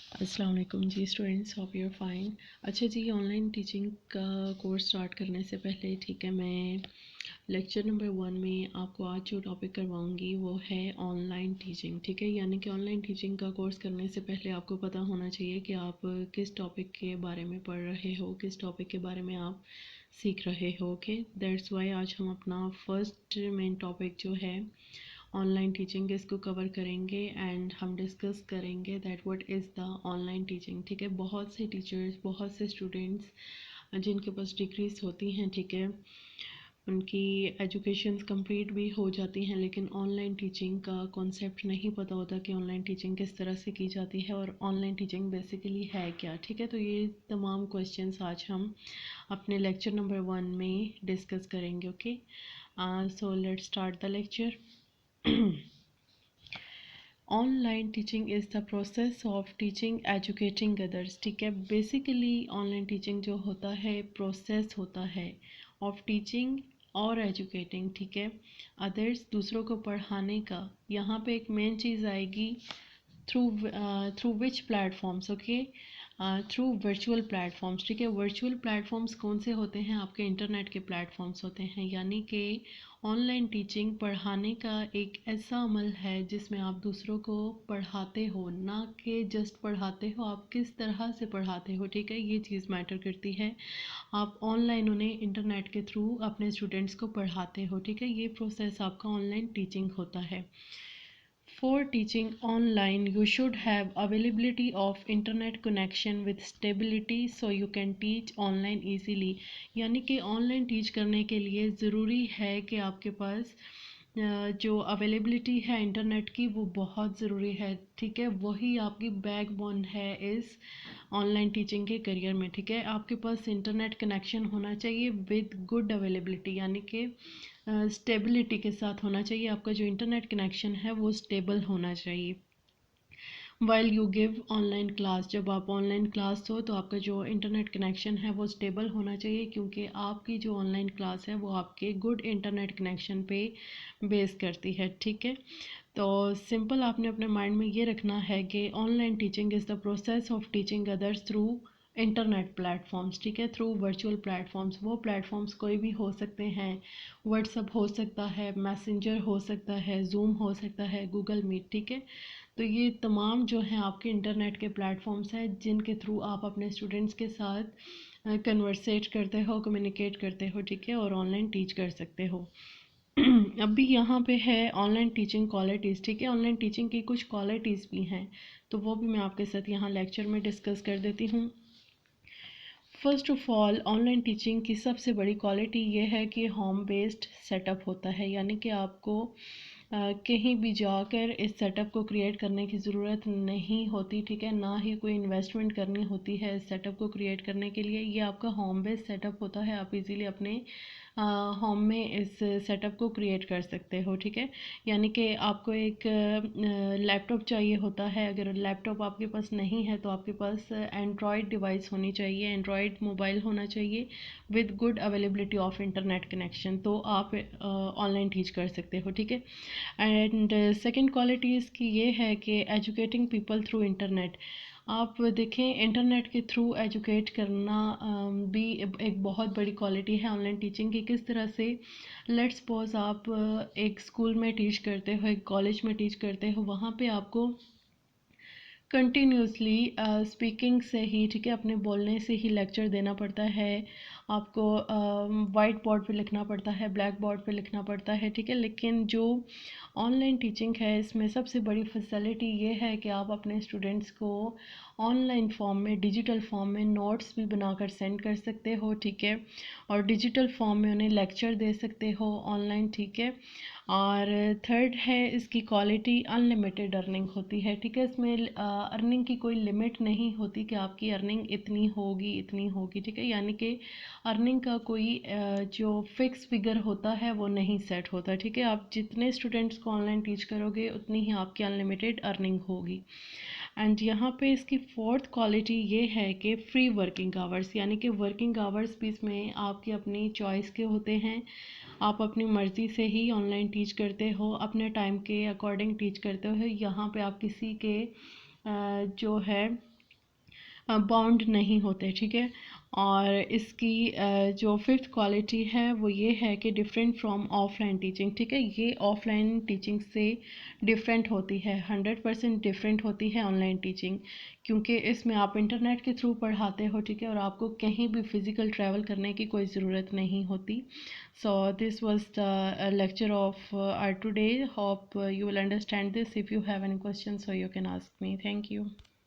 अस्सलाम वालेकुम जी students, hope you are fine. अच्छा जी, ऑनलाइन टीचिंग का कोर्स स्टार्ट करने से पहले ठीक है, मैं लेक्चर नंबर 1 में आपको आज जो टॉपिक करवाऊंगी वो है ऑनलाइन टीचिंग। ठीक है, यानी कि ऑनलाइन टीचिंग का कोर्स करने से पहले आपको पता होना चाहिए कि आप किस टॉपिक के बारे में पढ़ रहे हो, किस टॉपिक के बारे में आप सीख रहे हो। ओके, दैट्स वाई आज हम अपना फर्स्ट मेन टॉपिक जो है ऑनलाइन टीचिंग इसको कवर करेंगे एंड हम डिस्कस करेंगे that what is the online teaching. ठीक है, बहुत से टीचर्स, बहुत से स्टूडेंट्स जिनके पास डिग्रीज होती हैं, ठीक है, उनकी एजुकेशंस कंप्लीट भी हो जाती हैं, लेकिन ऑनलाइन टीचिंग का कॉन्सेप्ट नहीं पता होता कि ऑनलाइन टीचिंग किस तरह से की जाती है और ऑनलाइन टीचिंग बेसिकली है क्या। ठीक है, तो ये तमाम क्वेश्चंस आज हम अपने लेक्चर नंबर 1 में डिस्कस करेंगे। Okay, so let's start the lecture. Online teaching is the process of teaching educating others. ठीक है, बेसिकली ऑनलाइन टीचिंग जो होता है प्रोसेस होता है ऑफ टीचिंग और एजुकेटिंग, ठीक है, अदर्स, दूसरों को पढ़ाने का। यहाँ पे एक मेन चीज़ आएगी through which platforms. Okay, through virtual platforms. ठीक है, वर्चुअल प्लेटफॉर्म्स कौन से होते हैं? आपके इंटरनेट के प्लेटफॉर्म्स होते हैं। यानी कि ऑनलाइन टीचिंग पढ़ाने का एक ऐसा अमल है जिसमें आप दूसरों को पढ़ाते हो, ना कि जस्ट पढ़ाते हो, आप किस तरह से पढ़ाते हो। ठीक है, ये चीज़ मैटर करती है। आप ऑनलाइन उन्हें इंटरनेट के थ्रू अपने स्टूडेंट्स को पढ़ाते हो। ठीक है, ये प्रोसेस आपका ऑनलाइन टीचिंग होता है। For teaching online, you should have availability of internet connection with stability so you can teach online easily। यानी कि ऑनलाइन टीच करने के लिए ज़रूरी है कि आपके पास जो अवेलेबिलिटी है इंटरनेट की वो बहुत ज़रूरी है। ठीक है, वही आपकी बैकबोन है इस ऑनलाइन टीचिंग के करियर में। ठीक है, आपके पास इंटरनेट कनेक्शन होना चाहिए विद गुड अवेलेबिलिटी, यानी कि स्टेबिलिटी के साथ होना चाहिए। आपका जो इंटरनेट कनेक्शन है वो स्टेबल होना चाहिए। While you give online class, जब आप ऑनलाइन क्लास हो तो आपका जो इंटरनेट कनेक्शन है वो स्टेबल होना चाहिए, क्योंकि आपकी जो ऑनलाइन क्लास है वो आपके गुड इंटरनेट कनेक्शन पे बेस करती है। ठीक है, तो सिंपल आपने अपने माइंड में ये रखना है कि online teaching is the process of teaching others through internet platforms. ठीक है, थ्रू वर्चुअल प्लेटफॉर्म्स। वो प्लेटफॉर्म्स कोई भी हो सकते हैं, व्हाट्सअप हो सकता है, मैसेंजर हो सकता है, जूम हो सकता है, गूगल मीट। ठीक है, तो ये तमाम जो हैं आपके इंटरनेट के प्लेटफॉर्म्स हैं जिनके थ्रू आप अपने स्टूडेंट्स के साथ कन्वर्सेट करते हो, कम्युनिकेट करते हो। ठीक है, और ऑनलाइन टीच कर सकते हो। अभी यहाँ पे है ऑनलाइन टीचिंग क्वालिटीज़। ठीक है, ऑनलाइन टीचिंग की कुछ क्वालिटीज़ भी हैं, तो वो भी मैं आपके साथ यहाँ लेक्चर में डिस्कस कर देती हूँ। First of all, online teaching की सबसे बड़ी क्वालिटी ये है कि होम बेस्ड सेटअप होता है, यानी कि आपको कहीं भी जाकर इस सेटअप को क्रिएट करने की ज़रूरत नहीं होती। ठीक है, ना ही कोई इन्वेस्टमेंट करनी होती है इस सेटअप को क्रिएट करने के लिए। ये आपका होम बेस्ड सेटअप होता है, आप इजीली अपने होम में इस सेटअप को क्रिएट कर सकते हो। ठीक है, यानी कि आपको एक लैपटॉप चाहिए होता है, अगर लैपटॉप आपके पास नहीं है तो आपके पास एंड्रॉयड डिवाइस होनी चाहिए, एंड्रॉयड मोबाइल होना चाहिए with good availability of internet connection, तो आप ऑनलाइन टीच कर सकते हो। ठीक है, एंड सेकेंड क्वालिटी इसकी ये है कि एजुकेटिंग पीपल थ्रू इंटरनेट। आप देखें, इंटरनेट के थ्रू एजुकेट करना भी एक बहुत बड़ी क्वालिटी है ऑनलाइन टीचिंग की। किस तरह से, लेट्स सपोज आप एक स्कूल में टीच करते हो, एक कॉलेज में टीच करते हो, वहाँ पे आपको कंटिन्यूसली स्पीकिंग से ही, ठीक है, अपने बोलने से ही लेक्चर देना पड़ता है। आपको वाइट बोर्ड पे लिखना पड़ता है, ब्लैक बोर्ड पे लिखना पड़ता है। ठीक है, लेकिन जो ऑनलाइन टीचिंग है इसमें सबसे बड़ी फैसिलिटी ये है कि आप अपने स्टूडेंट्स को ऑनलाइन फॉर्म में, डिजिटल फॉर्म में नोट्स भी बनाकर सेंड कर सकते हो। ठीक है, और डिजिटल फॉर्म में उन्हें लेक्चर दे सकते हो ऑनलाइन। ठीक है, और थर्ड है इसकी क्वालिटी, अनलिमिटेड अर्निंग होती है। ठीक है, इसमें अर्निंग की कोई लिमिट नहीं होती कि आपकी अर्निंग इतनी होगी इतनी होगी। ठीक है, यानी कि अर्निंग का कोई जो फिक्स फिगर होता है वो नहीं सेट होता। ठीक है, आप जितने स्टूडेंट्स को ऑनलाइन टीच करोगे उतनी ही आपकी अनलिमिटेड अर्निंग होगी। एंड यहाँ पे इसकी फोर्थ क्वालिटी ये है कि फ्री वर्किंग आवर्स, यानी कि वर्किंग आवर्स भी इसमें आपकी अपनी चॉइस के होते हैं। आप अपनी मर्ज़ी से ही ऑनलाइन टीच करते हो, अपने टाइम के अकॉर्डिंग टीच करते हो। यहाँ पे आप किसी के जो है باؤنڈ نہیں ہوتے، ٹھیک ہے. اور اس کی جو ففتھ کوالٹی ہے وہ یہ ہے کہ different from of line teaching, ٹھیک ہے. یہ آف لائن ٹیچنگ سے ڈفرینٹ ہوتی ہے، 100% ڈفرینٹ ہوتی ہے آن لائن ٹیچنگ، کیونکہ اس میں آپ انٹرنیٹ کے تھرو پڑھاتے ہو، ٹھیک ہے، اور آپ کو کہیں بھی فزیکل ٹریول کرنے کی کوئی ضرورت نہیں ہوتی. So this was the lecture of our today. Hope you will understand this. If you have any questions, so you can ask me. Thank you.